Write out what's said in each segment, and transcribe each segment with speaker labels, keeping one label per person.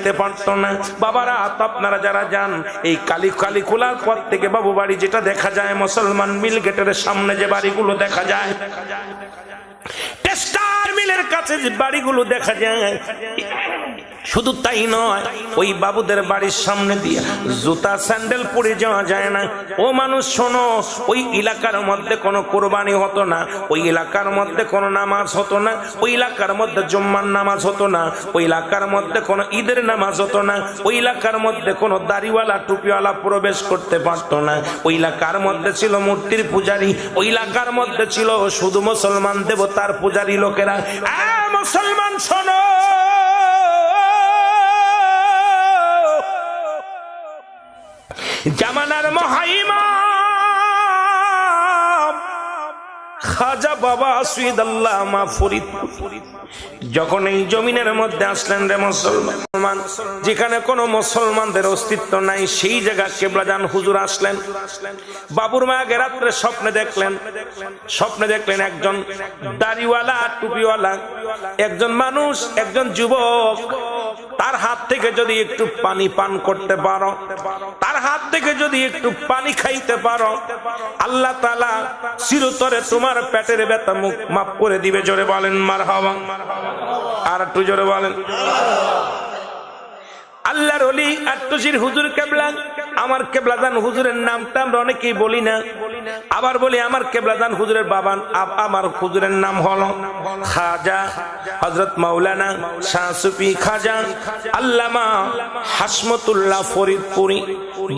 Speaker 1: চাইতে পারতো না। বাবারা, আপনারা যারা যান এই কালীকুলার পর থেকে বাবু বাড়ি যেটা দেখা যায়, মুসলমান মিল গেটের সামনে যে বাড়িগুলো দেখা যায়, টেস্টার মিলের কাছে যে বাড়িগুলো দেখা যায়, শুধু তাই নয়, ওই বাবুদের বাড়ির সামনে দিয়ে জুতা স্যান্ডেল পরে যাওয়া যায় না। ও মানুষ শোনো, ওই এলাকার মধ্যে কোনো কোরবানি হতো না, ওই এলাকার মধ্যে কোনো নামাজ হতো না, ওই এলাকার মধ্যে জুম্মার নামাজ হতো না, ওই এলাকার মধ্যে কোনো ঈদের নামাজ হতো না, ওই এলাকার মধ্যে কোনো দাড়িওয়ালা টুপিওয়ালা প্রবেশ করতে পারতো না, ওই এলাকার মধ্যে ছিল মূর্তির পূজারী, ওই এলাকার মধ্যে ছিল শুধু মুসলমান দেবতার পূজারী লোকেরা। মুসলমান শোনো, জামানার মহাইমাম খাজা বাবা সুইদাল্লামা ফরিদ যখন এই জমিনের মধ্যে আসলেন রে মুসলমান, যেখানে কোনো মুসলমানদের অস্তিত্ব নাই, সেই জায়গা কেবলাজান হুজুর আসলেন। বাবুর মা আগে রাত্রে স্বপ্নে দেখলেন একজন দাড়িওয়ালা টুপিওয়ালা একজন মানুষ, একজন যুবক, তার হাত থেকে যদি একটু পানি পান করতে পারো, তার হাত থেকে যদি একটু পানি খাইতে পারো, আল্লাহ তাআলা চিরতরে তোমার পেটের ব্যথা মুখ মাফ করে দিবে। জোরে বলেন মারহাবা। আর একটু জোরে বলেন। আল্লাহর ওলি আত্মশির হুজুর কেবলা, আমার কেবলাদান হুজুরের নামটা আমরা অনেকেই বলি না, আবার বলি আমার কেবলাদান হুজুরের বাবা, আমার হুজুরের নাম হলো খাজা হযরত মাওলানা শাহ সুফি খাজা আল্লামা হাসমতুল্লাহ ফরিদপুরি,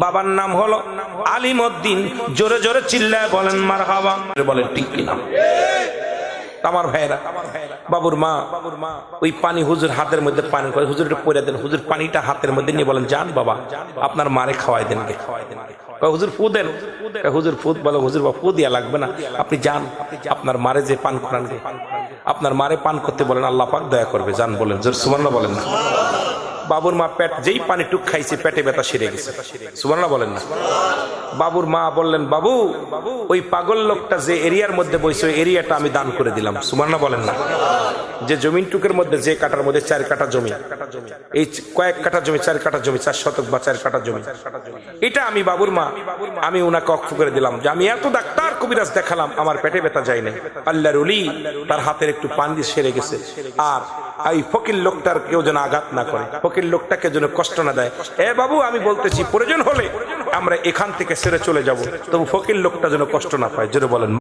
Speaker 1: বাবার নাম হলো আলিমউদ্দিন। জোরে জোরে চিল্লায় বলেন মারহাবা। বলেন ঠিক কিনা? আমার ভাইরা, বাবুর মা ওই পানি হুজুর হাতের মধ্যে পানি করে, হুজুর একটু পরে দেন, হুজুর পানিটা হাতের মধ্যে নিয়ে বলেন, যান বাবা আপনার মারে খাওয়াই দেন গে। হুজুর ফু দেন, হুজুর ফু বলো, হুজুর বা ফু দিয়া লাগবে না, আপনি যান আপনার মারে যে পান করান গে, আপনার মারে পান করতে বলেন, আল্লাহ পাক দয়া করবে, যান বলেন। জোর সুবহানাল্লাহ বলেন না। বাবুর মা পেট যেই পানি টুক খাইছে পেটে ব্যথা সেরে গেছে। সুবহানাল্লাহ বলেন না। বাবুর মা বললেন, বাবু ওই পাগল লোকটা যে এরিয়ার মধ্যে বইছে ওই এরিয়াটা আমি দান করে দিলাম। সুবহানাল্লাহ বলেন না। যে জমিন টুকের মধ্যে, যে কাটার মধ্যে 4 কাঠা জমি, এই কয়েক কাঠা জমি, 4 কাঠা জমি, 4 শতক বা 4 কাঠা জমি, এটা আমি বাবুর মা আমি উনাকে অক্ষ করে দিলাম যে আমি এত ডাক্তার কবিরাজ দেখালাম, আমার পেটে ব্যথা যায় নাই। আল্লাহর ওলি তার হাতের একটু পানি দিয়ে সেরে গেছে। আর এই ফকির লোকটার কেউ যেন আঘাত না করে, ফকির লোকটাকে যেন কষ্ট না দেয়। এ বাবু, আমি বলতেছি প্রয়োজন হলে আমরা এখান থেকে সেরে চলে যাব, তবু ফকির লোকটা যেন কষ্ট না পায়। জোরে বলেন।